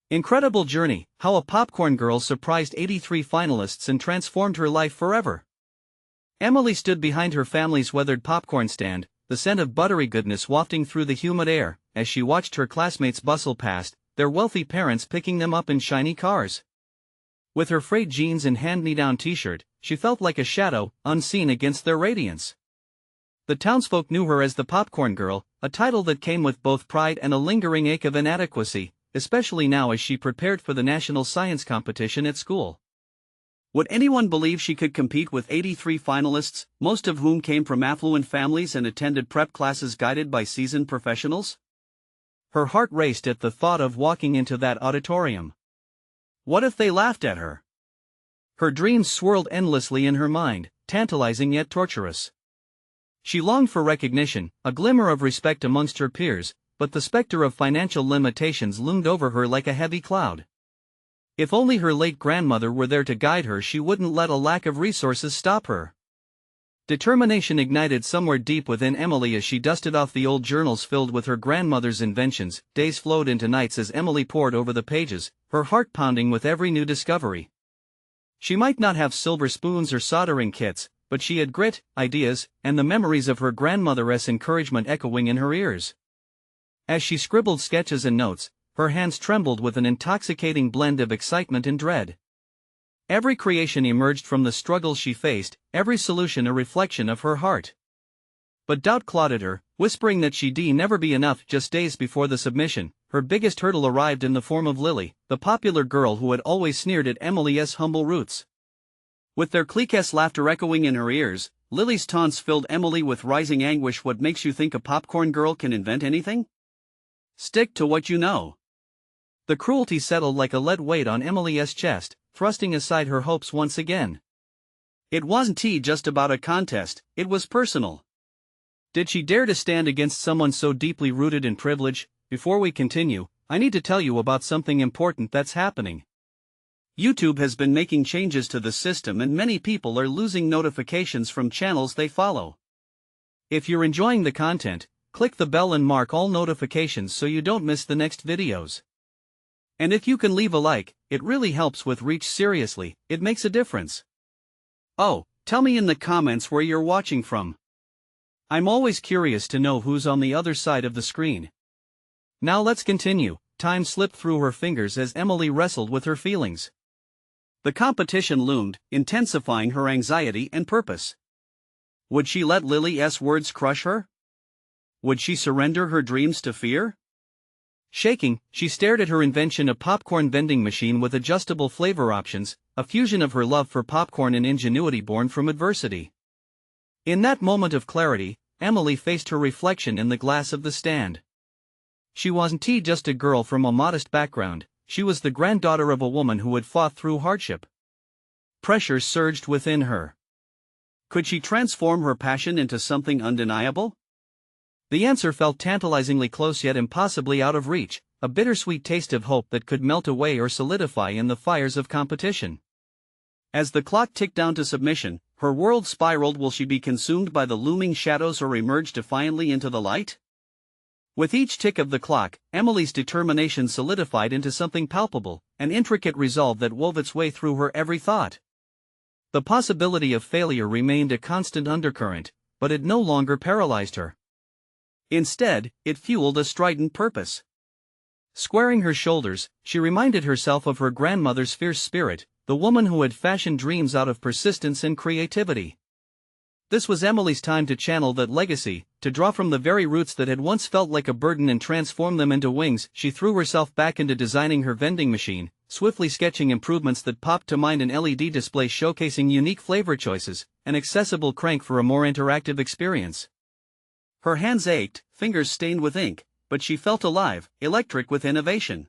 Incredible journey, how a popcorn girl surprised 83 finalists and transformed her life forever. Emily stood behind her family's weathered popcorn stand, the scent of buttery goodness wafting through the humid air, as she watched her classmates bustle past, their wealthy parents picking them up in shiny cars. With her frayed jeans and hand-me-down t-shirt, she felt like a shadow, unseen against their radiance. The townsfolk knew her as the Popcorn Girl, a title that came with both pride and a lingering ache of inadequacy, especially now as she prepared for the national science competition at school. Would anyone believe she could compete with 83 finalists, most of whom came from affluent families and attended prep classes guided by seasoned professionals? Her heart raced at the thought of walking into that auditorium. What if they laughed at her? Her dreams swirled endlessly in her mind, tantalizing yet torturous. She longed for recognition, a glimmer of respect amongst her peers, but the specter of financial limitations loomed over her like a heavy cloud. If only her late grandmother were there to guide her, she wouldn't let a lack of resources stop her. Determination ignited somewhere deep within Emily as she dusted off the old journals filled with her grandmother's inventions. Days flowed into nights as Emily pored over the pages, her heart pounding with every new discovery. She might not have silver spoons or soldering kits, but she had grit, ideas, and the memories of her grandmother's encouragement echoing in her ears. As she scribbled sketches and notes, her hands trembled with an intoxicating blend of excitement and dread. Every creation emerged from the struggles she faced, every solution a reflection of her heart. But doubt clouded her, whispering that she'd never be enough. Just days before the submission, her biggest hurdle arrived in the form of Lily, the popular girl who had always sneered at Emily's humble roots. With their clique's laughter echoing in her ears, Lily's taunts filled Emily with rising anguish. What makes you think a popcorn girl can invent anything? Stick to what you know. The cruelty settled like a lead weight on Emily's chest, thrusting aside her hopes once again. It wasn't just about a contest, it was personal. Did she dare to stand against someone so deeply rooted in privilege? Before we continue, I need to tell you about something important that's happening. YouTube has been making changes to the system and many people are losing notifications from channels they follow. If you're enjoying the content, click the bell and mark all notifications so you don't miss the next videos. And if you can leave a like, it really helps with reach. Seriously, it makes a difference. Oh, tell me in the comments where you're watching from. I'm always curious to know who's on the other side of the screen. Now let's continue. Time slipped through her fingers as Emily wrestled with her feelings. The competition loomed, intensifying her anxiety and purpose. Would she let Lily's words crush her? Would she surrender her dreams to fear? Shaking, she stared at her invention, a popcorn vending machine with adjustable flavor options, a fusion of her love for popcorn and ingenuity born from adversity. In that moment of clarity, Emily faced her reflection in the glass of the stand. She wasn't just a girl from a modest background, she was the granddaughter of a woman who had fought through hardship. Pressure surged within her. Could she transform her passion into something undeniable? The answer felt tantalizingly close yet impossibly out of reach, a bittersweet taste of hope that could melt away or solidify in the fires of competition. As the clock ticked down to submission, her world spiraled. Will she be consumed by the looming shadows or emerge defiantly into the light? With each tick of the clock, Emily's determination solidified into something palpable, an intricate resolve that wove its way through her every thought. The possibility of failure remained a constant undercurrent, but it no longer paralyzed her. Instead, it fueled a strident purpose. Squaring her shoulders, she reminded herself of her grandmother's fierce spirit, the woman who had fashioned dreams out of persistence and creativity. This was Emily's time to channel that legacy, to draw from the very roots that had once felt like a burden and transform them into wings. She threw herself back into designing her vending machine, swiftly sketching improvements that popped to mind: an LED display showcasing unique flavor choices, an accessible crank for a more interactive experience. Her hands ached, fingers stained with ink, but she felt alive, electric with innovation.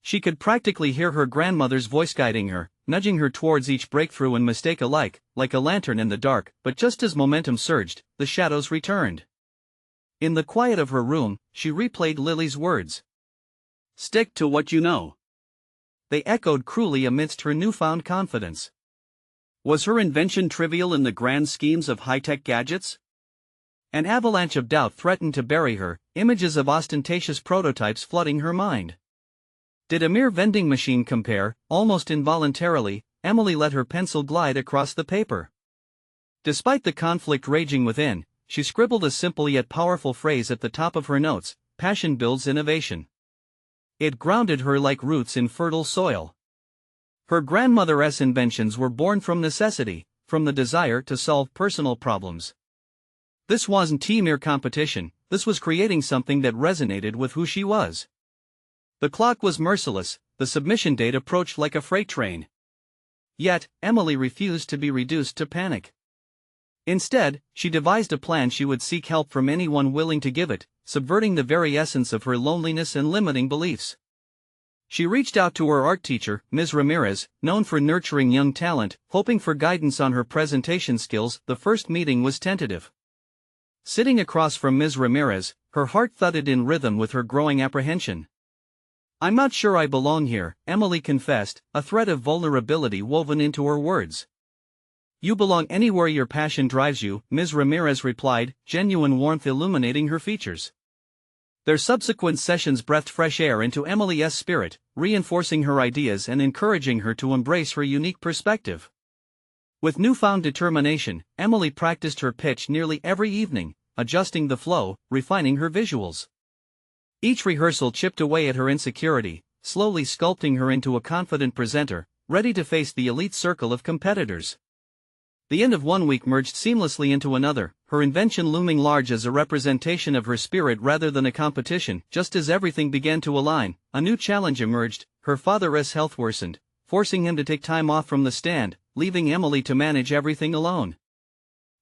She could practically hear her grandmother's voice guiding her, nudging her towards each breakthrough and mistake alike, like a lantern in the dark. But just as momentum surged, the shadows returned. In the quiet of her room, she replayed Lily's words. Stick to what you know. They echoed cruelly amidst her newfound confidence. Was her invention trivial in the grand schemes of high-tech gadgets? An avalanche of doubt threatened to bury her, images of ostentatious prototypes flooding her mind. Did a mere vending machine compare? Almost involuntarily, Emily let her pencil glide across the paper. Despite the conflict raging within, she scribbled a simple yet powerful phrase at the top of her notes: passion builds innovation. It grounded her like roots in fertile soil. Her grandmother's inventions were born from necessity, from the desire to solve personal problems. This wasn't mere competition, this was creating something that resonated with who she was. The clock was merciless, the submission date approached like a freight train. Yet, Emily refused to be reduced to panic. Instead, she devised a plan. She would seek help from anyone willing to give it, subverting the very essence of her loneliness and limiting beliefs. She reached out to her art teacher, Ms. Ramirez, known for nurturing young talent, hoping for guidance on her presentation skills. The first meeting was tentative. Sitting across from Ms. Ramirez, her heart thudded in rhythm with her growing apprehension. "I'm not sure I belong here," Emily confessed, a thread of vulnerability woven into her words. "You belong anywhere your passion drives you," Ms. Ramirez replied, genuine warmth illuminating her features. Their subsequent sessions breathed fresh air into Emily's spirit, reinforcing her ideas and encouraging her to embrace her unique perspective. With newfound determination, Emily practiced her pitch nearly every evening, adjusting the flow, refining her visuals. Each rehearsal chipped away at her insecurity, slowly sculpting her into a confident presenter, ready to face the elite circle of competitors. The end of one week merged seamlessly into another, her invention looming large as a representation of her spirit rather than a competition. Just as everything began to align, a new challenge emerged. Her father's health worsened, forcing him to take time off from the stand, leaving Emily to manage everything alone.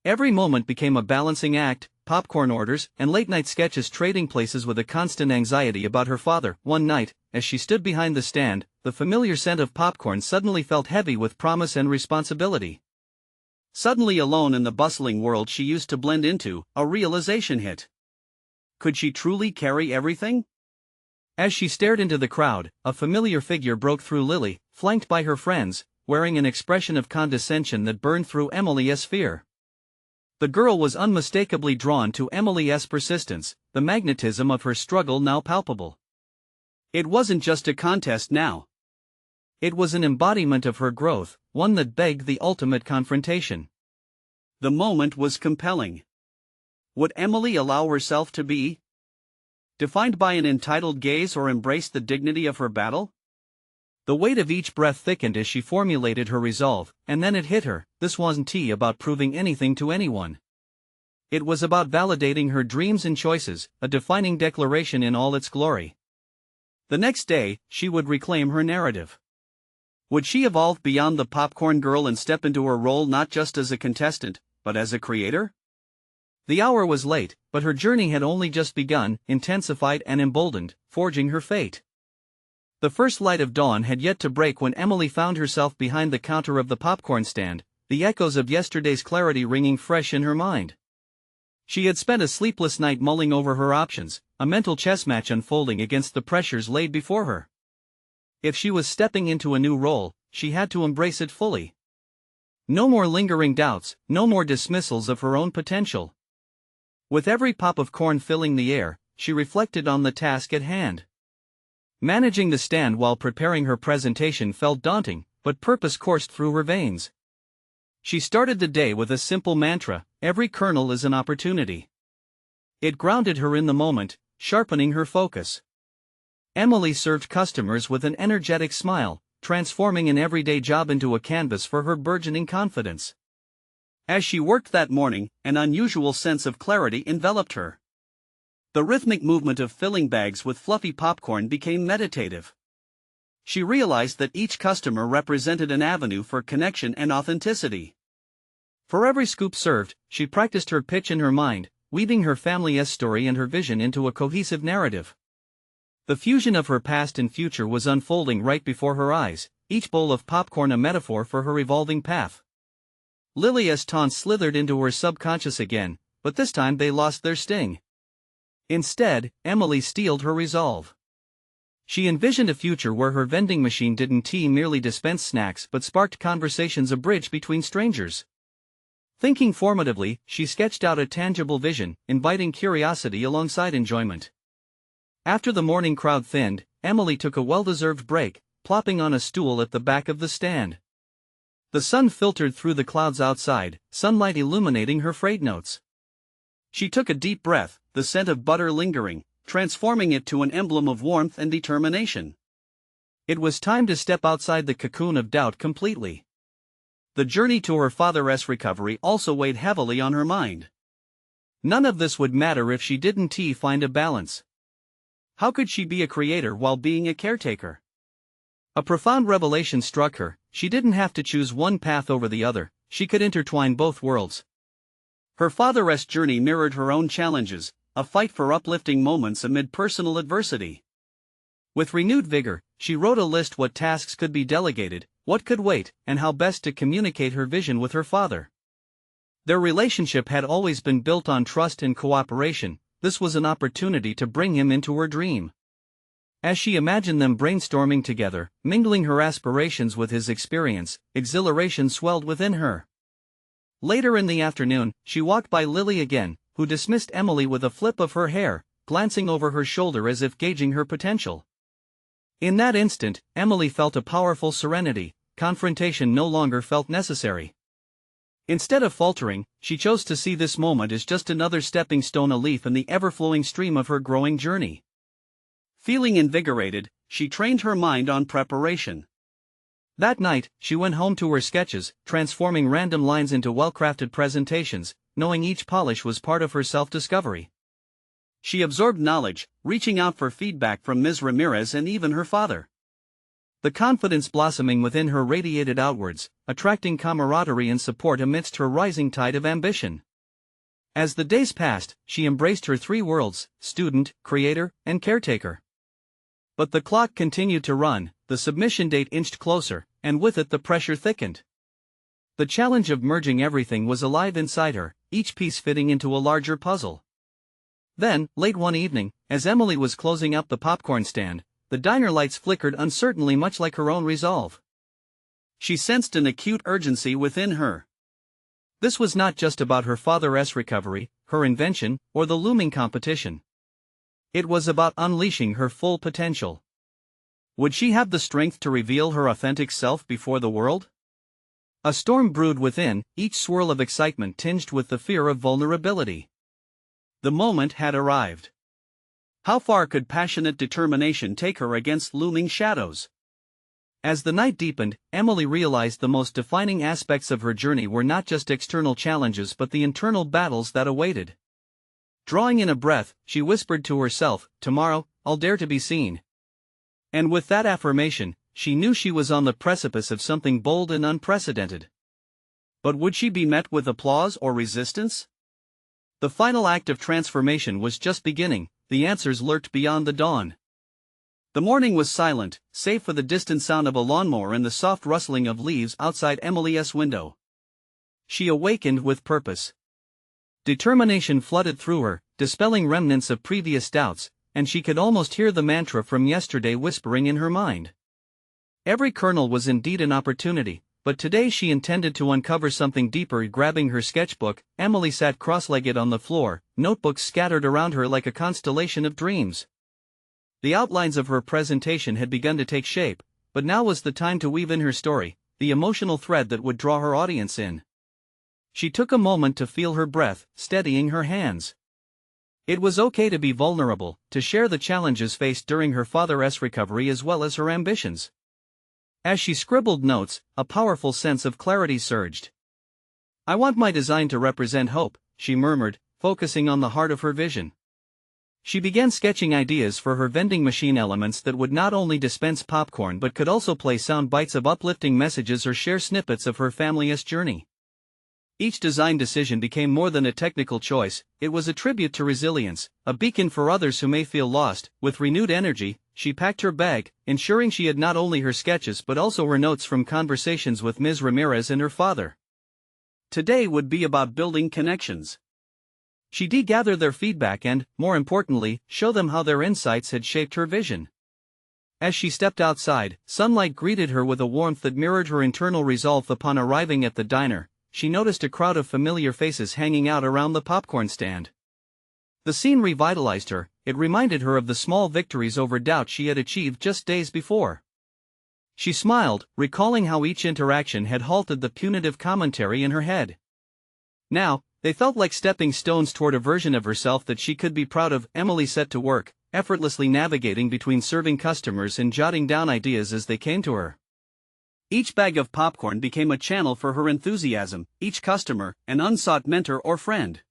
Every moment became a balancing act, popcorn orders and late-night sketches trading places with a constant anxiety about her father. One night, as she stood behind the stand, the familiar scent of popcorn suddenly felt heavy with promise and responsibility. Suddenly alone in the bustling world she used to blend into, a realization hit. Could she truly carry everything? As she stared into the crowd, a familiar figure broke through. Lily, flanked by her friends, wearing an expression of condescension that burned through Emily's fear. The girl was unmistakably drawn to Emily's persistence, the magnetism of her struggle now palpable. It wasn't just a contest now. It was an embodiment of her growth, one that begged the ultimate confrontation. The moment was compelling. Would Emily allow herself to be defined by an entitled gaze or embrace the dignity of her battle? The weight of each breath thickened as she formulated her resolve, and then it hit her: this wasn't about proving anything to anyone. It was about validating her dreams and choices, a defining declaration in all its glory. The next day, she would reclaim her narrative. Would she evolve beyond the popcorn girl and step into her role not just as a contestant, but as a creator? The hour was late, but her journey had only just begun, intensified and emboldened, forging her fate. The first light of dawn had yet to break when Emily found herself behind the counter of the popcorn stand, the echoes of yesterday's clarity ringing fresh in her mind. She had spent a sleepless night mulling over her options, a mental chess match unfolding against the pressures laid before her. If she was stepping into a new role, she had to embrace it fully. No more lingering doubts, no more dismissals of her own potential. With every pop of corn filling the air, she reflected on the task at hand. Managing the stand while preparing her presentation felt daunting, but purpose coursed through her veins. She started the day with a simple mantra: every kernel is an opportunity. It grounded her in the moment, sharpening her focus. Emily served customers with an energetic smile, transforming an everyday job into a canvas for her burgeoning confidence. As she worked that morning, an unusual sense of clarity enveloped her. The rhythmic movement of filling bags with fluffy popcorn became meditative. She realized that each customer represented an avenue for connection and authenticity. For every scoop served, she practiced her pitch in her mind, weaving her family's story and her vision into a cohesive narrative. The fusion of her past and future was unfolding right before her eyes, each bowl of popcorn a metaphor for her evolving path. Lily's taunts slithered into her subconscious again, but this time they lost their sting. Instead, Emily steeled her resolve. She envisioned a future where her vending machine didn't merely dispense snacks but sparked conversations, a bridge between strangers. Thinking formatively, she sketched out a tangible vision, inviting curiosity alongside enjoyment. After the morning crowd thinned, Emily took a well-deserved break, plopping on a stool at the back of the stand. The sun filtered through the clouds outside, sunlight illuminating her frayed notes. She took a deep breath, the scent of butter lingering, transforming it to an emblem of warmth and determination. It was time to step outside the cocoon of doubt completely. The journey to her father's recovery also weighed heavily on her mind. None of this would matter if she didn't find a balance. How could she be a creator while being a caretaker? A profound revelation struck her. She didn't have to choose one path over the other, she could intertwine both worlds. Her father's journey mirrored her own challenges, a fight for uplifting moments amid personal adversity. With renewed vigor, she wrote a list what tasks could be delegated, what could wait, and how best to communicate her vision with her father. Their relationship had always been built on trust and cooperation. This was an opportunity to bring him into her dream. As she imagined them brainstorming together, mingling her aspirations with his experience, exhilaration swelled within her. Later in the afternoon, she walked by Lily again, who dismissed Emily with a flip of her hair, glancing over her shoulder as if gauging her potential. In that instant, Emily felt a powerful serenity. Confrontation no longer felt necessary. Instead of faltering, she chose to see this moment as just another stepping stone, a leaf in the ever-flowing stream of her growing journey. Feeling invigorated, she trained her mind on preparation. That night, she went home to her sketches, transforming random lines into well-crafted presentations, knowing each polish was part of her self-discovery. She absorbed knowledge, reaching out for feedback from Ms. Ramirez and even her father. The confidence blossoming within her radiated outwards, attracting camaraderie and support amidst her rising tide of ambition. As the days passed, she embraced her three worlds: student, creator, and caretaker. But the clock continued to run, the submission date inched closer, and with it the pressure thickened. The challenge of merging everything was alive inside her, each piece fitting into a larger puzzle. Then, late one evening, as Emily was closing up the popcorn stand, the diner lights flickered uncertainly, much like her own resolve. She sensed an acute urgency within her. This was not just about her father's recovery, her invention, or the looming competition. It was about unleashing her full potential. Would she have the strength to reveal her authentic self before the world? A storm brewed within, each swirl of excitement tinged with the fear of vulnerability. The moment had arrived. How far could passionate determination take her against looming shadows? As the night deepened, Emily realized the most defining aspects of her journey were not just external challenges but the internal battles that awaited. Drawing in a breath, she whispered to herself, "Tomorrow, I'll dare to be seen." And with that affirmation, she knew she was on the precipice of something bold and unprecedented. But would she be met with applause or resistance? The final act of transformation was just beginning. The answers lurked beyond the dawn. The morning was silent, save for the distant sound of a lawnmower and the soft rustling of leaves outside Emily's window. She awakened with purpose. Determination flooded through her, dispelling remnants of previous doubts, and she could almost hear the mantra from yesterday whispering in her mind. Every kernel was indeed an opportunity, but today she intended to uncover something deeper. Grabbing her sketchbook, Emily sat cross-legged on the floor, notebooks scattered around her like a constellation of dreams. The outlines of her presentation had begun to take shape, but now was the time to weave in her story, the emotional thread that would draw her audience in. She took a moment to feel her breath, steadying her hands. It was okay to be vulnerable, to share the challenges faced during her father's recovery as well as her ambitions. As she scribbled notes, a powerful sense of clarity surged. "I want my design to represent hope," she murmured, focusing on the heart of her vision. She began sketching ideas for her vending machine, elements that would not only dispense popcorn but could also play sound bites of uplifting messages or share snippets of her family's journey. Each design decision became more than a technical choice, it was a tribute to resilience, a beacon for others who may feel lost. With renewed energy, she packed her bag, ensuring she had not only her sketches but also her notes from conversations with Ms. Ramirez and her father. Today would be about building connections. She'd gather their feedback and, more importantly, show them how their insights had shaped her vision. As she stepped outside, sunlight greeted her with a warmth that mirrored her internal resolve. Upon arriving at the diner, she noticed a crowd of familiar faces hanging out around the popcorn stand. The scene revitalized her. It reminded her of the small victories over doubt she had achieved just days before. She smiled, recalling how each interaction had halted the punitive commentary in her head. Now, they felt like stepping stones toward a version of herself that she could be proud of. Emily set to work, effortlessly navigating between serving customers and jotting down ideas as they came to her. Each bag of popcorn became a channel for her enthusiasm, each customer, an unsought mentor or friend.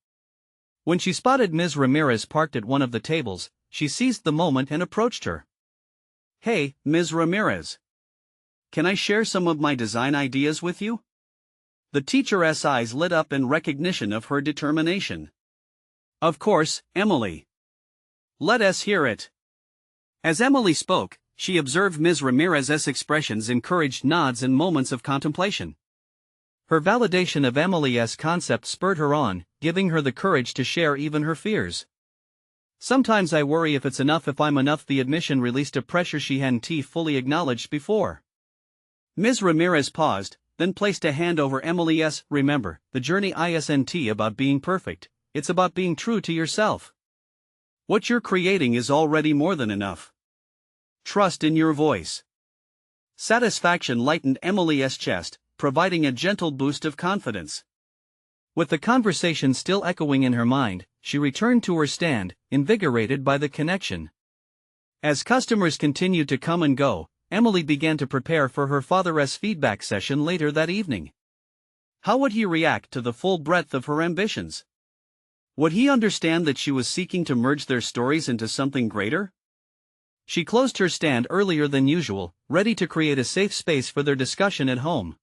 When she spotted Ms. Ramirez parked at one of the tables, she seized the moment and approached her. "Hey, Ms. Ramirez. Can I share some of my design ideas with you?" The teacher's eyes lit up in recognition of her determination. "Of course, Emily. Let us hear it." As Emily spoke, she observed Ms. Ramirez's expressions, encouraged nods and moments of contemplation. Her validation of Emily's concept spurred her on, giving her the courage to share even her fears. "Sometimes I worry if it's enough, if I'm enough." The admission released a pressure she hadn't fully acknowledged before. Ms. Ramirez paused, then placed a hand over Emily's. "Remember, the journey isn't about being perfect, it's about being true to yourself. What you're creating is already more than enough. Trust in your voice." Satisfaction lightened Emily's chest, providing a gentle boost of confidence. With the conversation still echoing in her mind, she returned to her stand, invigorated by the connection. As customers continued to come and go, Emily began to prepare for her father's feedback session later that evening. How would he react to the full breadth of her ambitions? Would he understand that she was seeking to merge their stories into something greater? She closed her stand earlier than usual, ready to create a safe space for their discussion at home.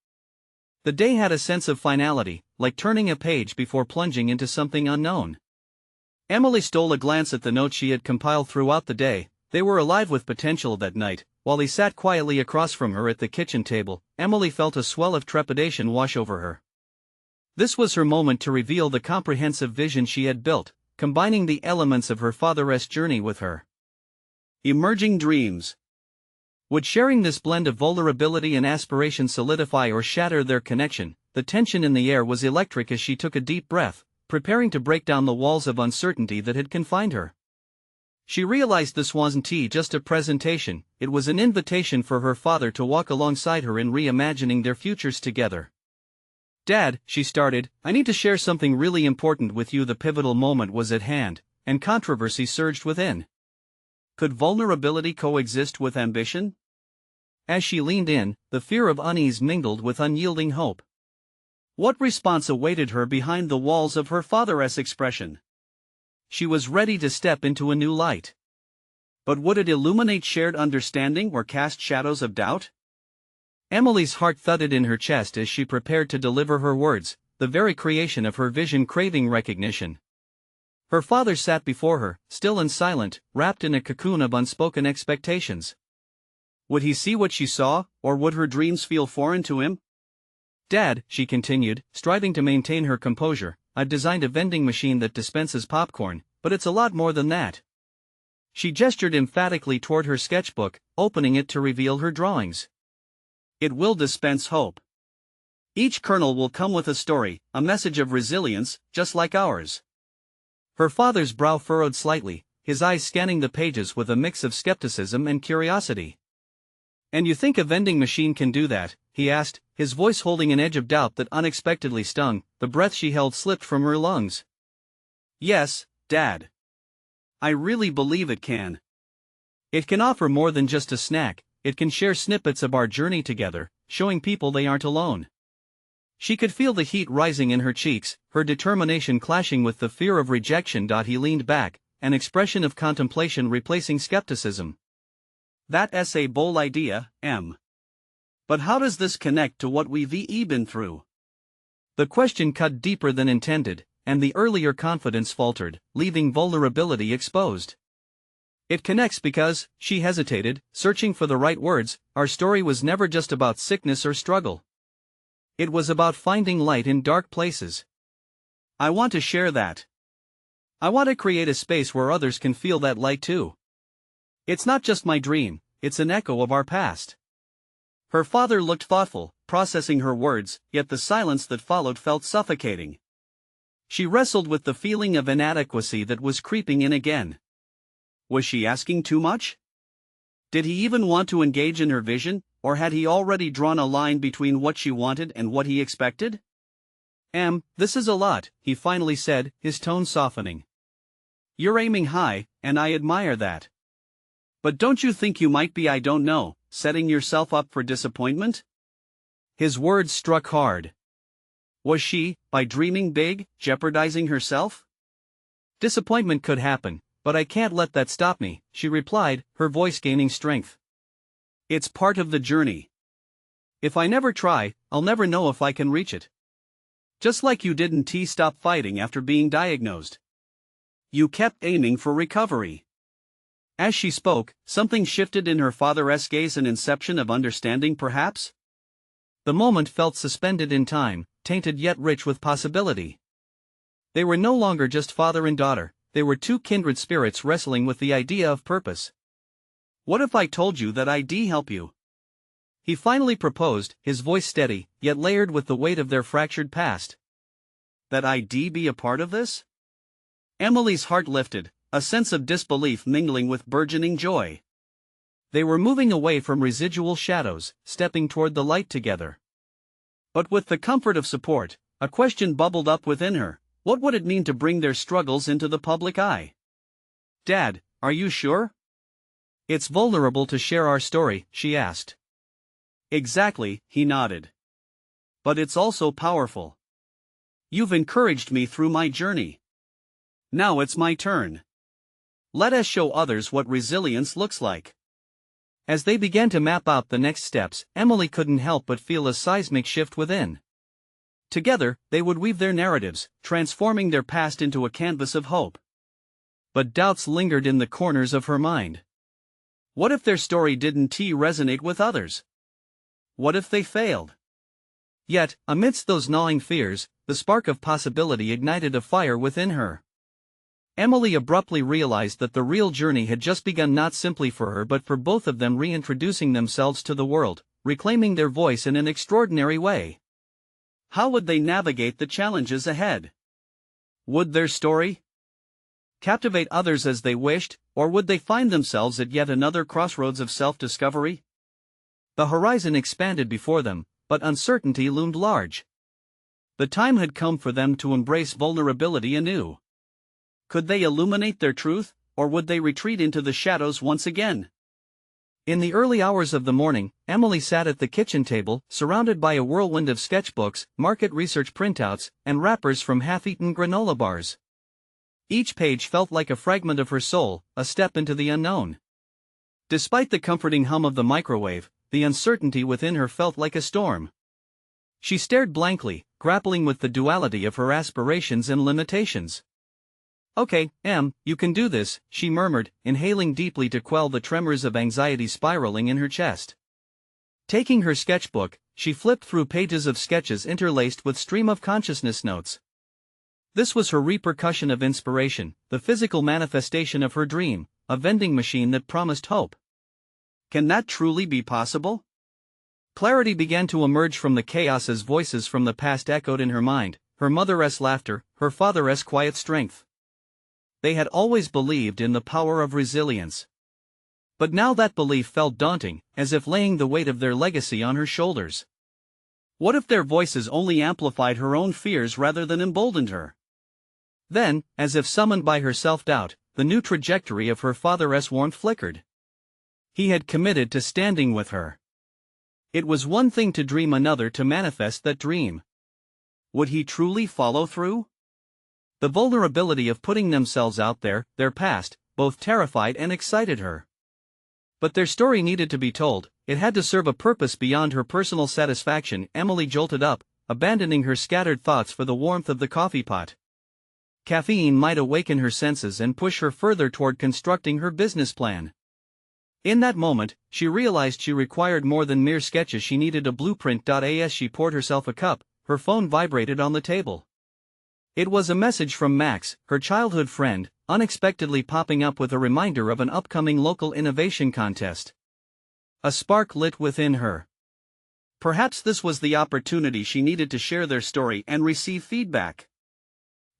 The day had a sense of finality, like turning a page before plunging into something unknown. Emily stole a glance at the notes she had compiled throughout the day. They were alive with potential. That night, while he sat quietly across from her at the kitchen table, Emily felt a swell of trepidation wash over her. This was her moment to reveal the comprehensive vision she had built, combining the elements of her father's journey with her emerging dreams. Would sharing this blend of vulnerability and aspiration solidify or shatter their connection? The tension in the air was electric as she took a deep breath, preparing to break down the walls of uncertainty that had confined her. She realized this wasn't just a presentation, it was an invitation for her father to walk alongside her in reimagining their futures together. "Dad," she started, "I need to share something really important with you." The pivotal moment was at hand, and controversy surged within. Could vulnerability coexist with ambition? As she leaned in, the fear of unease mingled with unyielding hope. What response awaited her behind the walls of her father's expression? She was ready to step into a new light. But would it illuminate shared understanding or cast shadows of doubt? Emily's heart thudded in her chest as she prepared to deliver her words, the very creation of her vision craving recognition. Her father sat before her, still and silent, wrapped in a cocoon of unspoken expectations. Would he see what she saw, or would her dreams feel foreign to him? "Dad," she continued, striving to maintain her composure, "I've designed a vending machine that dispenses popcorn, but it's a lot more than that." She gestured emphatically toward her sketchbook, opening it to reveal her drawings. "It will dispense hope. Each kernel will come with a story, a message of resilience, just like ours." Her father's brow furrowed slightly, his eyes scanning the pages with a mix of skepticism and curiosity. "And you think a vending machine can do that?" he asked, his voice holding an edge of doubt that unexpectedly stung. The breath she held slipped from her lungs. "Yes, Dad. I really believe it can. It can offer more than just a snack, it can share snippets of our journey together, showing people they aren't alone." She could feel the heat rising in her cheeks, her determination clashing with the fear of rejection. He leaned back, an expression of contemplation replacing skepticism. "That's a bold idea, Em. But how does this connect to what we've been through?" The question cut deeper than intended, and the earlier confidence faltered, leaving vulnerability exposed. "It connects because," she hesitated, searching for the right words, "our story was never just about sickness or struggle. It was about finding light in dark places. I want to share that. I want to create a space where others can feel that light too. It's not just my dream, it's an echo of our past." Her father looked thoughtful, processing her words, yet the silence that followed felt suffocating. She wrestled with the feeling of inadequacy that was creeping in again. Was she asking too much? Did he even want to engage in her vision, or had he already drawn a line between what she wanted and what he expected? This is a lot," he finally said, his tone softening. "You're aiming high, and I admire that. But don't you think you might be, I don't know, setting yourself up for disappointment?" His words struck hard. Was she, by dreaming big, jeopardizing herself? "Disappointment could happen, but I can't let that stop me," she replied, her voice gaining strength. "It's part of the journey. If I never try, I'll never know if I can reach it. Just like you didn't stop fighting after being diagnosed. You kept aiming for recovery." As she spoke, something shifted in her father's gaze, an inception of understanding perhaps? The moment felt suspended in time, tainted yet rich with possibility. They were no longer just father and daughter, they were two kindred spirits wrestling with the idea of purpose. "What if I told you that I'd help you?" He finally proposed, his voice steady, yet layered with the weight of their fractured past. "That I'd be a part of this?" Emily's heart lifted, a sense of disbelief mingling with burgeoning joy. They were moving away from residual shadows, stepping toward the light together. But with the comfort of support, a question bubbled up within her: what would it mean to bring their struggles into the public eye? "Dad, are you sure? It's vulnerable to share our story," she asked. "Exactly," he nodded. "But it's also powerful. You've encouraged me through my journey. Now it's my turn. Let us show others what resilience looks like." As they began to map out the next steps, Emily couldn't help but feel a seismic shift within. Together, they would weave their narratives, transforming their past into a canvas of hope. But doubts lingered in the corners of her mind. What if their story didn't resonate with others? What if they failed? Yet, amidst those gnawing fears, the spark of possibility ignited a fire within her. Emily abruptly realized that the real journey had just begun, not simply for her but for both of them, reintroducing themselves to the world, reclaiming their voice in an extraordinary way. How would they navigate the challenges ahead? Would their story captivate others as they wished, or would they find themselves at yet another crossroads of self-discovery? The horizon expanded before them, but uncertainty loomed large. The time had come for them to embrace vulnerability anew. Could they illuminate their truth, or would they retreat into the shadows once again? In the early hours of the morning, Emily sat at the kitchen table, surrounded by a whirlwind of sketchbooks, market research printouts, and wrappers from half-eaten granola bars. Each page felt like a fragment of her soul, a step into the unknown. Despite the comforting hum of the microwave, the uncertainty within her felt like a storm. She stared blankly, grappling with the duality of her aspirations and limitations. "Okay, you can do this," she murmured, inhaling deeply to quell the tremors of anxiety spiraling in her chest. Taking her sketchbook, she flipped through pages of sketches interlaced with stream of consciousness notes. This was her repercussion of inspiration, the physical manifestation of her dream, a vending machine that promised hope. Can that truly be possible? Clarity began to emerge from the chaos as voices from the past echoed in her mind, her mother's laughter, her father's quiet strength. They had always believed in the power of resilience. But now that belief felt daunting, as if laying the weight of their legacy on her shoulders. What if their voices only amplified her own fears rather than emboldened her? Then, as if summoned by her self-doubt, the new trajectory of her father's warmth flickered. He had committed to standing with her. It was one thing to dream, another to manifest that dream. Would he truly follow through? The vulnerability of putting themselves out there, their past, both terrified and excited her. But their story needed to be told, it had to serve a purpose beyond her personal satisfaction. Emily jolted up, abandoning her scattered thoughts for the warmth of the coffee pot. Caffeine might awaken her senses and push her further toward constructing her business plan. In that moment, she realized she required more than mere sketches, she needed a blueprint. As she poured herself a cup, her phone vibrated on the table. It was a message from Max, her childhood friend, unexpectedly popping up with a reminder of an upcoming local innovation contest. A spark lit within her. Perhaps this was the opportunity she needed to share their story and receive feedback.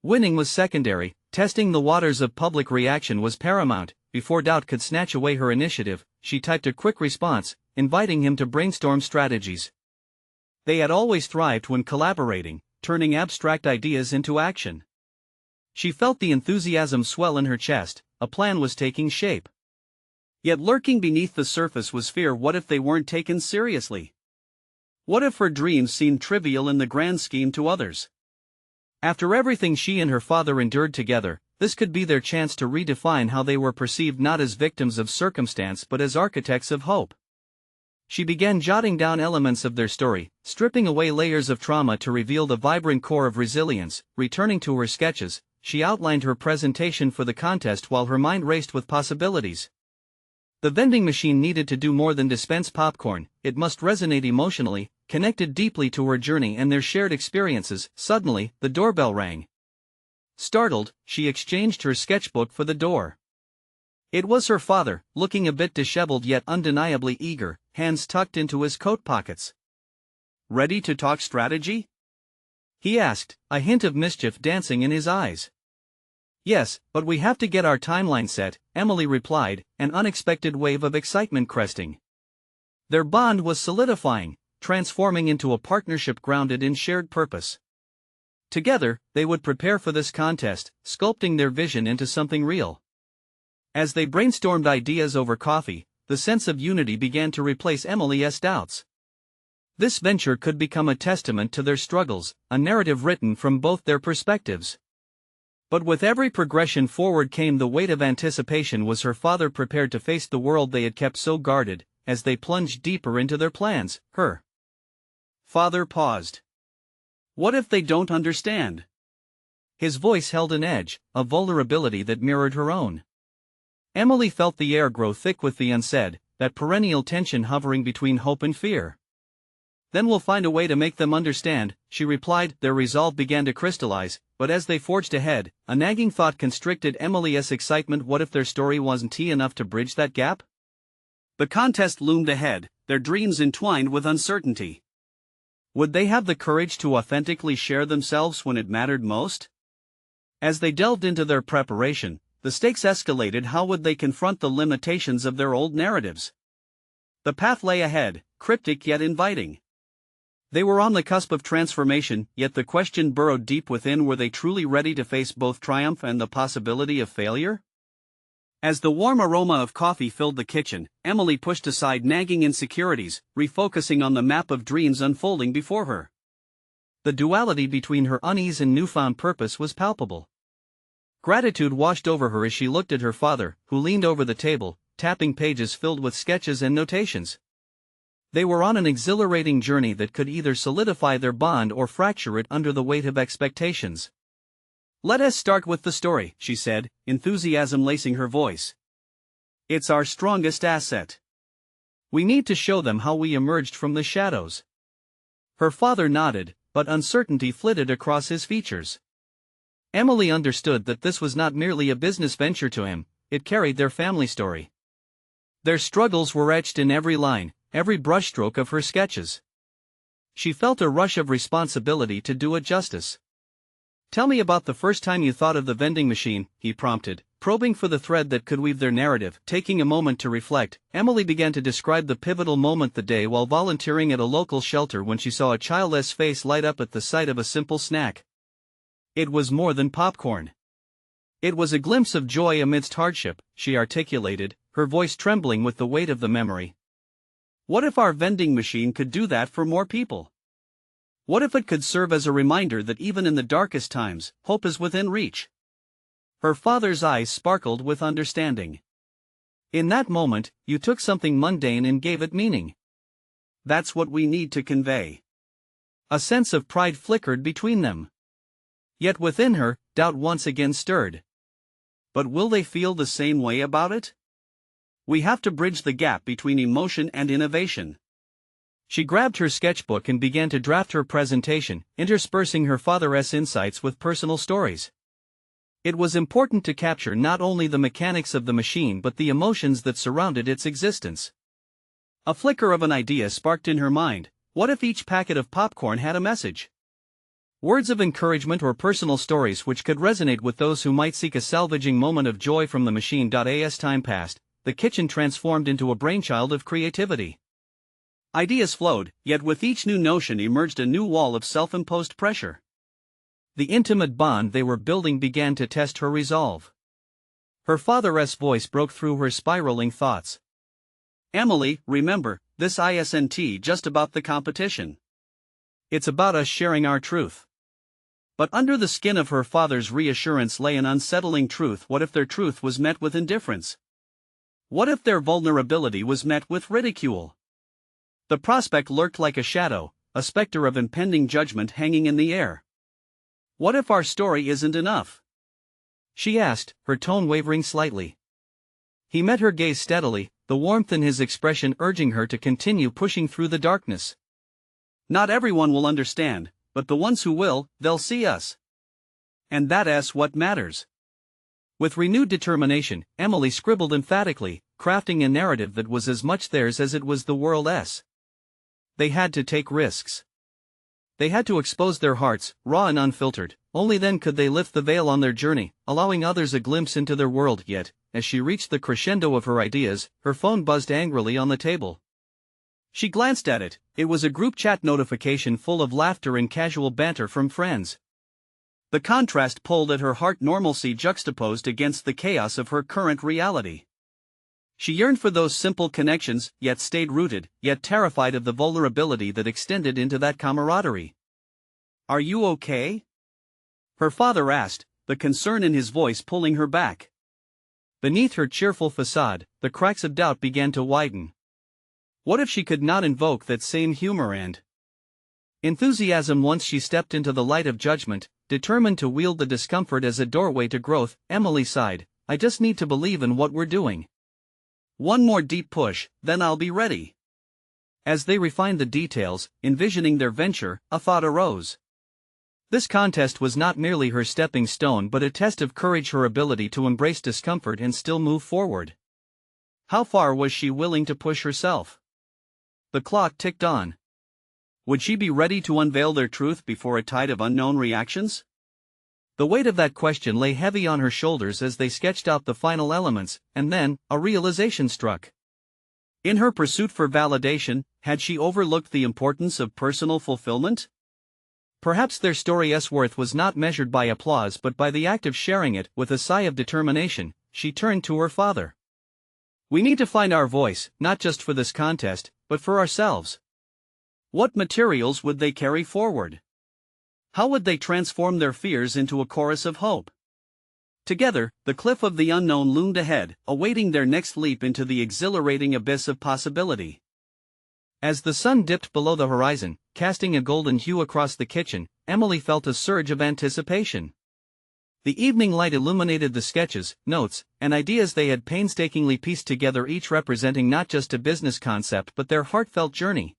Winning was secondary, testing the waters of public reaction was paramount. Before doubt could snatch away her initiative, she typed a quick response, inviting him to brainstorm strategies. They had always thrived when collaborating, turning abstract ideas into action. She felt the enthusiasm swell in her chest. A plan was taking shape. Yet lurking beneath the surface was fear. What if they weren't taken seriously? What if her dreams seemed trivial in the grand scheme to others? After everything she and her father endured together, this could be their chance to redefine how they were perceived, not as victims of circumstance but as architects of hope. She began jotting down elements of their story, stripping away layers of trauma to reveal the vibrant core of resilience. Returning to her sketches, she outlined her presentation for the contest while her mind raced with possibilities. The vending machine needed to do more than dispense popcorn. It must resonate emotionally, connected deeply to her journey and their shared experiences. Suddenly, the doorbell rang. Startled, she exchanged her sketchbook for the door. It was her father, looking a bit disheveled yet undeniably eager, hands tucked into his coat pockets. "Ready to talk strategy?" he asked, a hint of mischief dancing in his eyes. "Yes, but we have to get our timeline set," Emily replied, an unexpected wave of excitement cresting. Their bond was solidifying, transforming into a partnership grounded in shared purpose. Together, they would prepare for this contest, sculpting their vision into something real. As they brainstormed ideas over coffee, the sense of unity began to replace Emily's doubts. This venture could become a testament to their struggles, a narrative written from both their perspectives. But with every progression forward came the weight of anticipation. Was her father prepared to face the world they had kept so guarded? As they plunged deeper into their plans, her father paused. "What if they don't understand?" His voice held an edge, a vulnerability that mirrored her own. Emily felt the air grow thick with the unsaid, that perennial tension hovering between hope and fear. "Then we'll find a way to make them understand," she replied. Their resolve began to crystallize, but as they forged ahead, a nagging thought constricted Emily's excitement. What if their story wasn't enough to bridge that gap? The contest loomed ahead, their dreams entwined with uncertainty. Would they have the courage to authentically share themselves when it mattered most? As they delved into their preparation, the stakes escalated. How would they confront the limitations of their old narratives? The path lay ahead, cryptic yet inviting. They were on the cusp of transformation, yet the question burrowed deep within: were they truly ready to face both triumph and the possibility of failure? As the warm aroma of coffee filled the kitchen, Emily pushed aside nagging insecurities, refocusing on the map of dreams unfolding before her. The duality between her unease and newfound purpose was palpable. Gratitude washed over her as she looked at her father, who leaned over the table, tapping pages filled with sketches and notations. They were on an exhilarating journey that could either solidify their bond or fracture it under the weight of expectations. "Let us start with the story," she said, enthusiasm lacing her voice. "It's our strongest asset. We need to show them how we emerged from the shadows." Her father nodded, but uncertainty flitted across his features. Emily understood that this was not merely a business venture to him, it carried their family story. Their struggles were etched in every line, every brushstroke of her sketches. She felt a rush of responsibility to do it justice. "Tell me about the first time you thought of the vending machine," he prompted, probing for the thread that could weave their narrative. Taking a moment to reflect, Emily began to describe the pivotal moment: the day while volunteering at a local shelter when she saw a childless face light up at the sight of a simple snack. It was more than popcorn. It was a glimpse of joy amidst hardship, she articulated, her voice trembling with the weight of the memory. What if our vending machine could do that for more people? What if it could serve as a reminder that even in the darkest times, hope is within reach? Her father's eyes sparkled with understanding. "In that moment, you took something mundane and gave it meaning. That's what we need to convey." A sense of pride flickered between them. Yet within her, doubt once again stirred. But will they feel the same way about it? We have to bridge the gap between emotion and innovation. She grabbed her sketchbook and began to draft her presentation, interspersing her father's insights with personal stories. It was important to capture not only the mechanics of the machine but the emotions that surrounded its existence. A flicker of an idea sparked in her mind: what if each packet of popcorn had a message? Words of encouragement or personal stories which could resonate with those who might seek a salvaging moment of joy from the machine. As time passed, the kitchen transformed into a brainchild of creativity. Ideas flowed, yet with each new notion emerged a new wall of self-imposed pressure. The intimate bond they were building began to test her resolve. Her father's voice broke through her spiraling thoughts. "Emily, remember, this isn't just about the competition. It's about us sharing our truth." But under the skin of her father's reassurance lay an unsettling truth. What if their truth was met with indifference? What if their vulnerability was met with ridicule? The prospect lurked like a shadow, a specter of impending judgment hanging in the air. "What if our story isn't enough?" she asked, her tone wavering slightly. He met her gaze steadily, the warmth in his expression urging her to continue pushing through the darkness. "Not everyone will understand, but the ones who will, they'll see us. And that's what matters." With renewed determination, Emily scribbled emphatically, crafting a narrative that was as much theirs as it was the world's. They had to take risks. They had to expose their hearts, raw and unfiltered. Only then could they lift the veil on their journey, allowing others a glimpse into their world. Yet, as she reached the crescendo of her ideas, her phone buzzed angrily on the table. She glanced at it. It was a group chat notification full of laughter and casual banter from friends. The contrast pulled at her heart, normalcy juxtaposed against the chaos of her current reality. She yearned for those simple connections, yet stayed rooted, yet terrified of the vulnerability that extended into that camaraderie. "Are you okay?" her father asked, the concern in his voice pulling her back. Beneath her cheerful facade, the cracks of doubt began to widen. What if she could not invoke that same humor and enthusiasm once she stepped into the light of judgment, determined to wield the discomfort as a doorway to growth? Emily sighed, "I just need to believe in what we're doing. One more deep push, then I'll be ready." As they refined the details, envisioning their venture, a thought arose. This contest was not merely her stepping stone but a test of courage, her ability to embrace discomfort and still move forward. How far was she willing to push herself? The clock ticked on. Would she be ready to unveil their truth before a tide of unknown reactions? The weight of that question lay heavy on her shoulders as they sketched out the final elements, and then, a realization struck. In her pursuit for validation, had she overlooked the importance of personal fulfillment? Perhaps their story's worth was not measured by applause but by the act of sharing it. With a sigh of determination, she turned to her father. "We need to find our voice, not just for this contest, but for ourselves. What materials would they carry forward? How would they transform their fears into a chorus of hope?" Together, the cliff of the unknown loomed ahead, awaiting their next leap into the exhilarating abyss of possibility. As the sun dipped below the horizon, casting a golden hue across the kitchen, Emily felt a surge of anticipation. The evening light illuminated the sketches, notes, and ideas they had painstakingly pieced together, each representing not just a business concept but their heartfelt journey.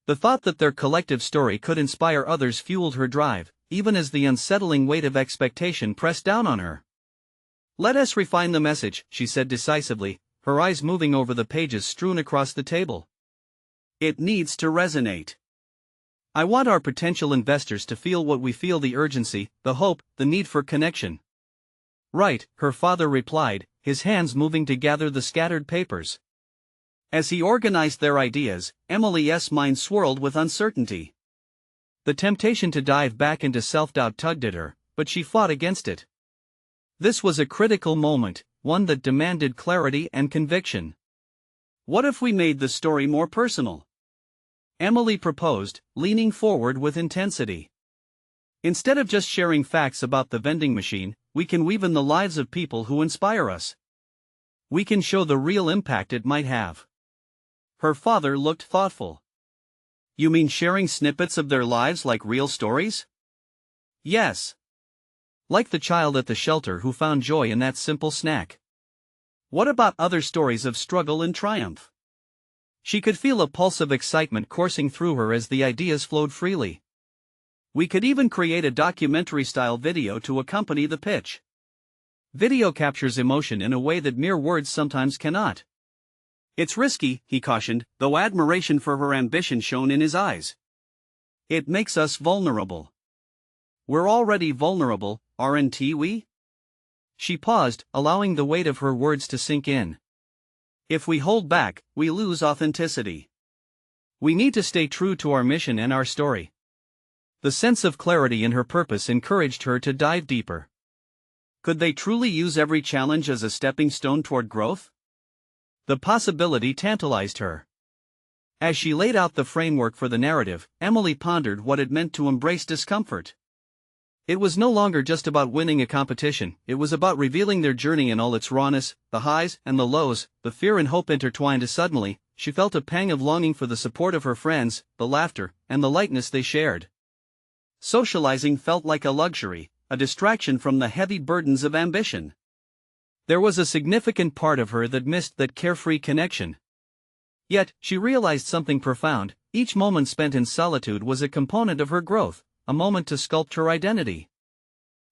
The thought that their collective story could inspire others fueled her drive, even as the unsettling weight of expectation pressed down on her. "Let us refine the message," she said decisively, her eyes moving over the pages strewn across the table. "It needs to resonate. I want our potential investors to feel what we feel: the urgency, the hope, the need for connection." "Right," her father replied, his hands moving to gather the scattered papers. As he organized their ideas, Emily's mind swirled with uncertainty. The temptation to dive back into self-doubt tugged at her, but she fought against it. This was a critical moment, one that demanded clarity and conviction. "What if we made the story more personal?" Emily proposed, leaning forward with intensity. "Instead of just sharing facts about the vending machine, we can weave in the lives of people who inspire us. We can show the real impact it might have." Her father looked thoughtful. "You mean sharing snippets of their lives like real stories?" "Yes. Like the child at the shelter who found joy in that simple snack." "What about other stories of struggle and triumph?" She could feel a pulse of excitement coursing through her as the ideas flowed freely. "We could even create a documentary-style video to accompany the pitch. Video captures emotion in a way that mere words sometimes cannot." "It's risky," he cautioned, though admiration for her ambition shone in his eyes. "It makes us vulnerable." We're already vulnerable, aren't we? She paused, allowing the weight of her words to sink in. If we hold back, we lose authenticity. We need to stay true to our mission and our story. The sense of clarity in her purpose encouraged her to dive deeper. Could they truly use every challenge as a stepping stone toward growth? The possibility tantalized her. As she laid out the framework for the narrative, Emily pondered what it meant to embrace discomfort. It was no longer just about winning a competition, it was about revealing their journey in all its rawness, the highs and the lows, the fear and hope intertwined. Suddenly, she felt a pang of longing for the support of her friends, the laughter, and the lightness they shared. Socializing felt like a luxury, a distraction from the heavy burdens of ambition. There was a significant part of her that missed that carefree connection. Yet, she realized something profound: each moment spent in solitude was a component of her growth, a moment to sculpt her identity.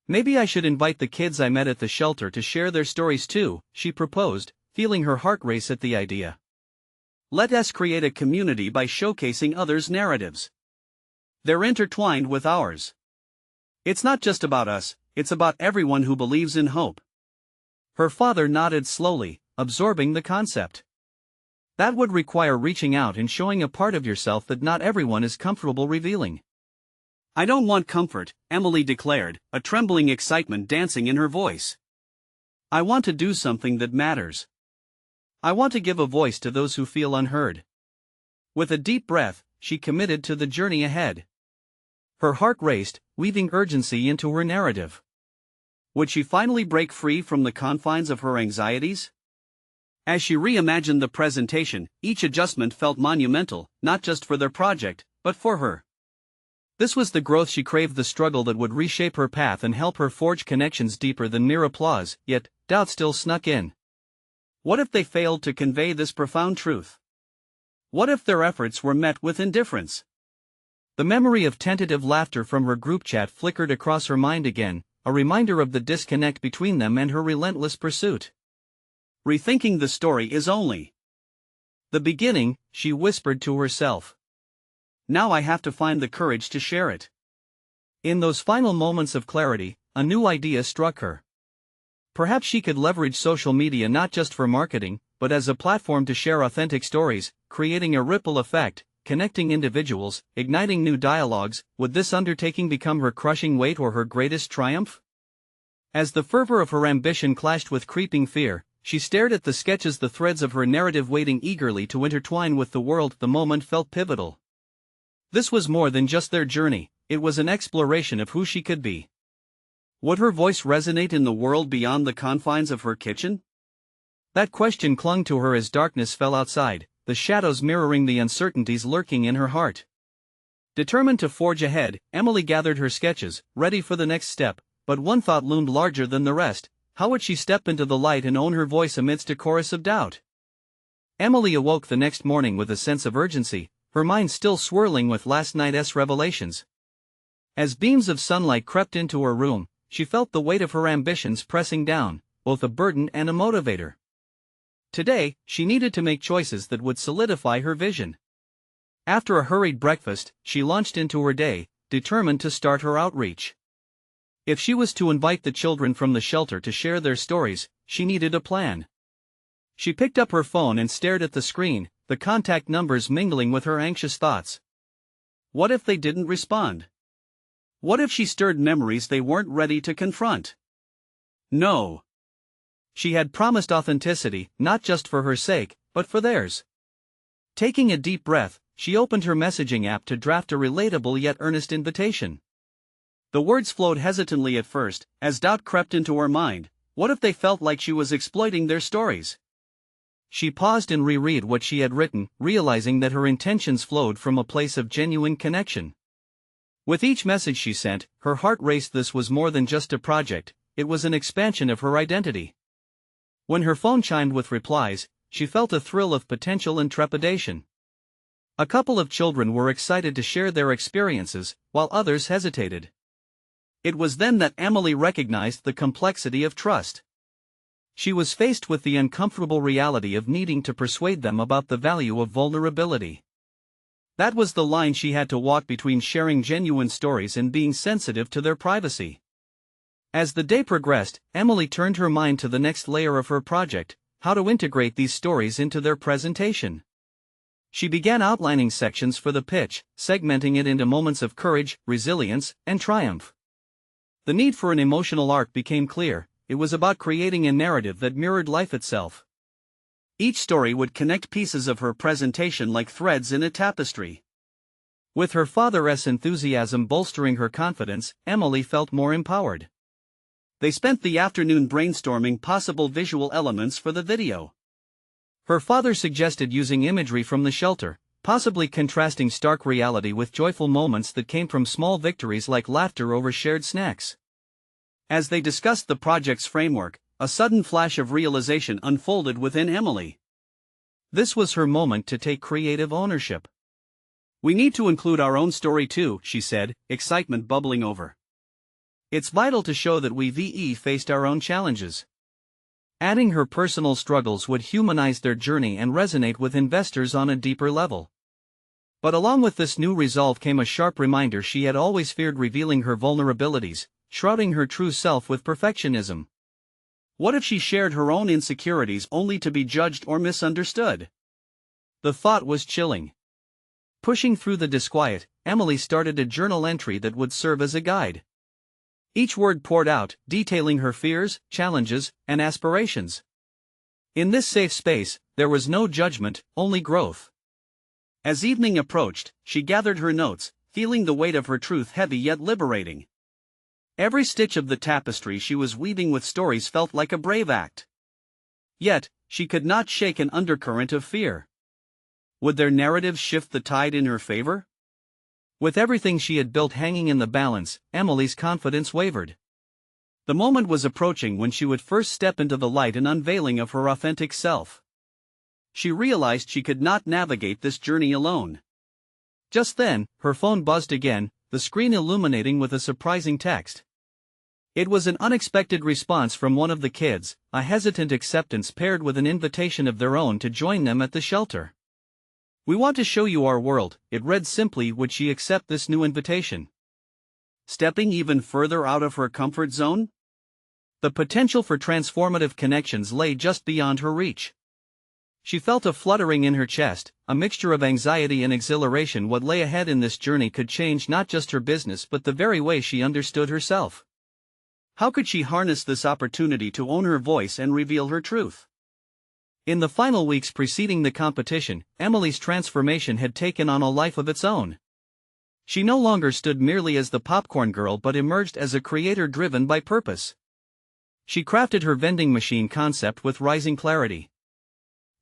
Maybe I should invite the kids I met at the shelter to share their stories too, she proposed, feeling her heart race at the idea. Let us create a community by showcasing others' narratives. They're intertwined with ours. It's not just about us, it's about everyone who believes in hope. Her father nodded slowly, absorbing the concept. That would require reaching out and showing a part of yourself that not everyone is comfortable revealing. I don't want comfort, Emily declared, a trembling excitement dancing in her voice. I want to do something that matters. I want to give a voice to those who feel unheard. With a deep breath, she committed to the journey ahead. Her heart raced, weaving urgency into her narrative. Would she finally break free from the confines of her anxieties? As she reimagined the presentation, each adjustment felt monumental, not just for their project, but for her. This was the growth she craved, the struggle that would reshape her path and help her forge connections deeper than mere applause. Yet, doubt still snuck in. What if they failed to convey this profound truth? What if their efforts were met with indifference? The memory of tentative laughter from her group chat flickered across her mind again, a reminder of the disconnect between them and her relentless pursuit. Rethinking the story is only the beginning, she whispered to herself. Now I have to find the courage to share it. In those final moments of clarity, a new idea struck her. Perhaps she could leverage social media not just for marketing, but as a platform to share authentic stories, creating a ripple effect, connecting individuals, igniting new dialogues. Would this undertaking become her crushing weight or her greatest triumph? As the fervor of her ambition clashed with creeping fear, she stared at the sketches, the threads of her narrative waiting eagerly to intertwine with the world. The moment felt pivotal. This was more than just their journey, it was an exploration of who she could be. Would her voice resonate in the world beyond the confines of her kitchen? That question clung to her as darkness fell outside, the shadows mirroring the uncertainties lurking in her heart. Determined to forge ahead, Emily gathered her sketches, ready for the next step, but one thought loomed larger than the rest: how would she step into the light and own her voice amidst a chorus of doubt? Emily awoke the next morning with a sense of urgency, her mind still swirling with last night's revelations. As beams of sunlight crept into her room, she felt the weight of her ambitions pressing down, both a burden and a motivator. Today, she needed to make choices that would solidify her vision. After a hurried breakfast, she launched into her day, determined to start her outreach. If she was to invite the children from the shelter to share their stories, she needed a plan. She picked up her phone and stared at the screen, the contact numbers mingling with her anxious thoughts. What if they didn't respond? What if she stirred memories they weren't ready to confront? No. She had promised authenticity, not just for her sake, but for theirs. Taking a deep breath, she opened her messaging app to draft a relatable yet earnest invitation. The words flowed hesitantly at first, as doubt crept into her mind. What if they felt like she was exploiting their stories? She paused and reread what she had written, realizing that her intentions flowed from a place of genuine connection. With each message she sent, her heart raced. This was more than just a project, it was an expansion of her identity. When her phone chimed with replies, she felt a thrill of potential and trepidation. A couple of children were excited to share their experiences, while others hesitated. It was then that Emily recognized the complexity of trust. She was faced with the uncomfortable reality of needing to persuade them about the value of vulnerability. That was the line she had to walk between sharing genuine stories and being sensitive to their privacy. As the day progressed, Emily turned her mind to the next layer of her project: how to integrate these stories into their presentation. She began outlining sections for the pitch, segmenting it into moments of courage, resilience, and triumph. The need for an emotional arc became clear. It was about creating a narrative that mirrored life itself. Each story would connect pieces of her presentation like threads in a tapestry. With her father's enthusiasm bolstering her confidence, Emily felt more empowered. They spent the afternoon brainstorming possible visual elements for the video. Her father suggested using imagery from the shelter, possibly contrasting stark reality with joyful moments that came from small victories like laughter over shared snacks. As they discussed the project's framework, a sudden flash of realization unfolded within Emily. This was her moment to take creative ownership. "We need to include our own story too," she said, excitement bubbling over. "It's vital to show that we faced our own challenges." Adding her personal struggles would humanize their journey and resonate with investors on a deeper level. But along with this new resolve came a sharp reminder: she had always feared revealing her vulnerabilities, shrouding her true self with perfectionism. What if she shared her own insecurities only to be judged or misunderstood? The thought was chilling. Pushing through the disquiet, Emily started a journal entry that would serve as a guide. Each word poured out, detailing her fears, challenges, and aspirations. In this safe space, there was no judgment, only growth. As evening approached, she gathered her notes, feeling the weight of her truth heavy yet liberating. Every stitch of the tapestry she was weaving with stories felt like a brave act. Yet, she could not shake an undercurrent of fear. Would their narratives shift the tide in her favor? With everything she had built hanging in the balance, Emily's confidence wavered. The moment was approaching when she would first step into the light and unveiling of her authentic self. She realized she could not navigate this journey alone. Just then, her phone buzzed again, the screen illuminating with a surprising text. It was an unexpected response from one of the kids, a hesitant acceptance paired with an invitation of their own to join them at the shelter. "We want to show you our world," it read simply. Would she accept this new invitation? Stepping even further out of her comfort zone? The potential for transformative connections lay just beyond her reach. She felt a fluttering in her chest, a mixture of anxiety and exhilaration. What lay ahead in this journey could change not just her business but the very way she understood herself. How could she harness this opportunity to own her voice and reveal her truth? In the final weeks preceding the competition, Emily's transformation had taken on a life of its own. She no longer stood merely as the popcorn girl but emerged as a creator driven by purpose. She crafted her vending machine concept with rising clarity.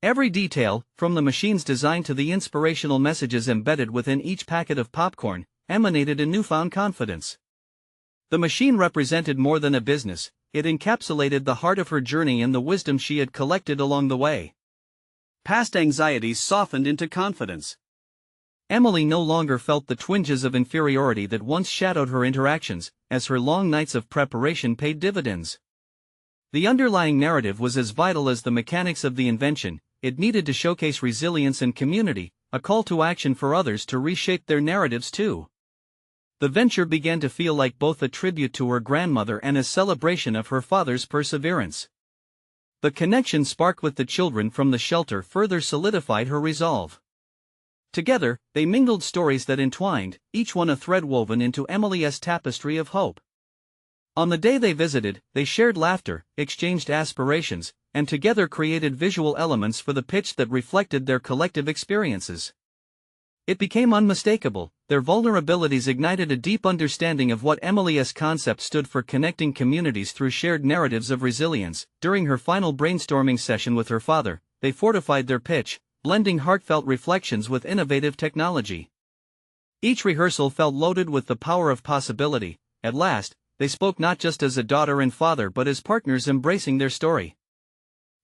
Every detail, from the machine's design to the inspirational messages embedded within each packet of popcorn, emanated a newfound confidence. The machine represented more than a business. It encapsulated the heart of her journey and the wisdom she had collected along the way. Past anxieties softened into confidence. Emily no longer felt the twinges of inferiority that once shadowed her interactions, as her long nights of preparation paid dividends. The underlying narrative was as vital as the mechanics of the invention. It needed to showcase resilience and community, a call to action for others to reshape their narratives too. The venture began to feel like both a tribute to her grandmother and a celebration of her father's perseverance. The connection sparked with the children from the shelter further solidified her resolve. Together, they mingled stories that entwined, each one a thread woven into Emily's tapestry of hope. On the day they visited, they shared laughter, exchanged aspirations, and together created visual elements for the pitch that reflected their collective experiences. It became unmistakable. Their vulnerabilities ignited a deep understanding of what Emily's concept stood for: connecting communities through shared narratives of resilience. During her final brainstorming session with her father, they fortified their pitch, blending heartfelt reflections with innovative technology. Each rehearsal felt loaded with the power of possibility. At last, they spoke not just as a daughter and father but as partners embracing their story.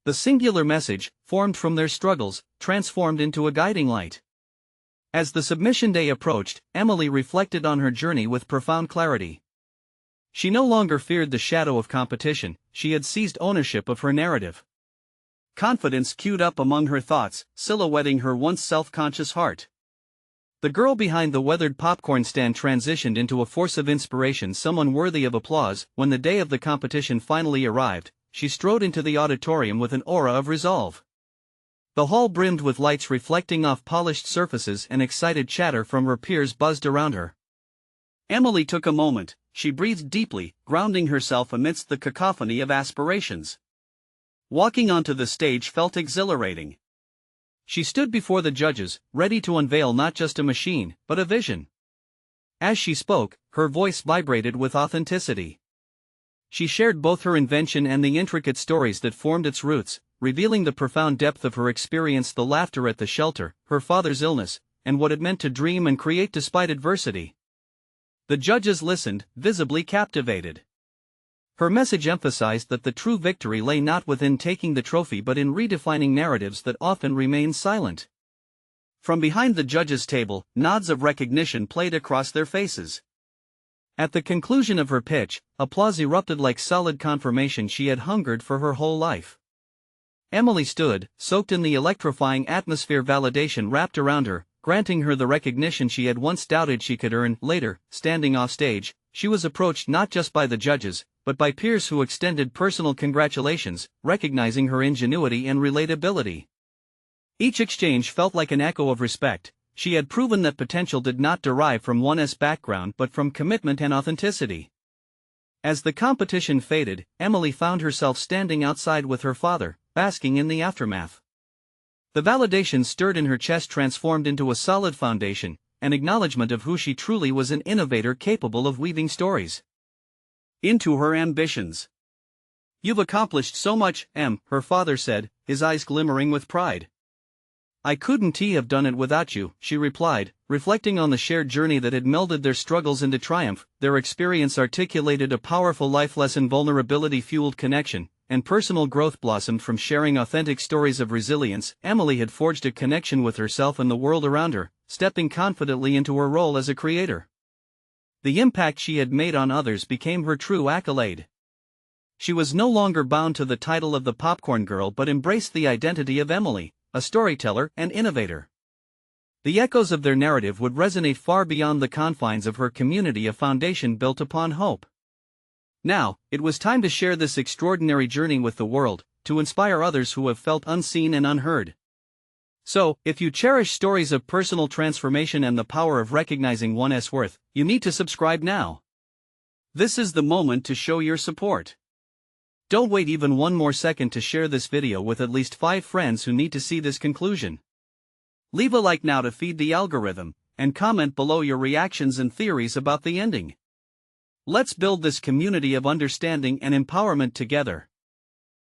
The singular message, formed from their struggles, transformed into a guiding light. As the submission day approached, Emily reflected on her journey with profound clarity. She no longer feared the shadow of competition. She had seized ownership of her narrative. Confidence queued up among her thoughts, silhouetting her once self-conscious heart. The girl behind the weathered popcorn stand transitioned into a force of inspiration, someone worthy of applause. When the day of the competition finally arrived, she strode into the auditorium with an aura of resolve. The hall brimmed with lights reflecting off polished surfaces, and excited chatter from her peers buzzed around her. Emily took a moment. She breathed deeply, grounding herself amidst the cacophony of aspirations. Walking onto the stage felt exhilarating. She stood before the judges, ready to unveil not just a machine, but a vision. As she spoke, her voice vibrated with authenticity. She shared both her invention and the intricate stories that formed its roots, revealing the profound depth of her experience, the laughter at the shelter, her father's illness, and what it meant to dream and create despite adversity. The judges listened, visibly captivated. Her message emphasized that the true victory lay not within taking the trophy but in redefining narratives that often remain silent. From behind the judges' table, nods of recognition played across their faces. At the conclusion of her pitch, applause erupted like solid confirmation she had hungered for her whole life. Emily stood, soaked in the electrifying atmosphere, validation wrapped around her, granting her the recognition she had once doubted she could earn. Later, standing off stage, she was approached not just by the judges, but by peers who extended personal congratulations, recognizing her ingenuity and relatability. Each exchange felt like an echo of respect. She had proven that potential did not derive from one's background but from commitment and authenticity. As the competition faded, Emily found herself standing outside with her father, basking in the aftermath. The validation stirred in her chest transformed into a solid foundation, an acknowledgement of who she truly was, an innovator capable of weaving stories into her ambitions. "You've accomplished so much, Em," her father said, his eyes glimmering with pride. "I couldn't have done it without you," she replied, reflecting on the shared journey that had melded their struggles into triumph. Their experience articulated a powerful life lesson, vulnerability fueled connection, and personal growth blossomed from sharing authentic stories of resilience. Emily had forged a connection with herself and the world around her, stepping confidently into her role as a creator. The impact she had made on others became her true accolade. She was no longer bound to the title of the Popcorn Girl but embraced the identity of Emily, a storyteller and innovator. The echoes of their narrative would resonate far beyond the confines of her community, a foundation built upon hope. Now, it was time to share this extraordinary journey with the world, to inspire others who have felt unseen and unheard. So, if you cherish stories of personal transformation and the power of recognizing one's worth, you need to subscribe now. This is the moment to show your support. Don't wait even one more second to share this video with at least 5 friends who need to see this conclusion. Leave a like now to feed the algorithm, and comment below your reactions and theories about the ending. Let's build this community of understanding and empowerment together.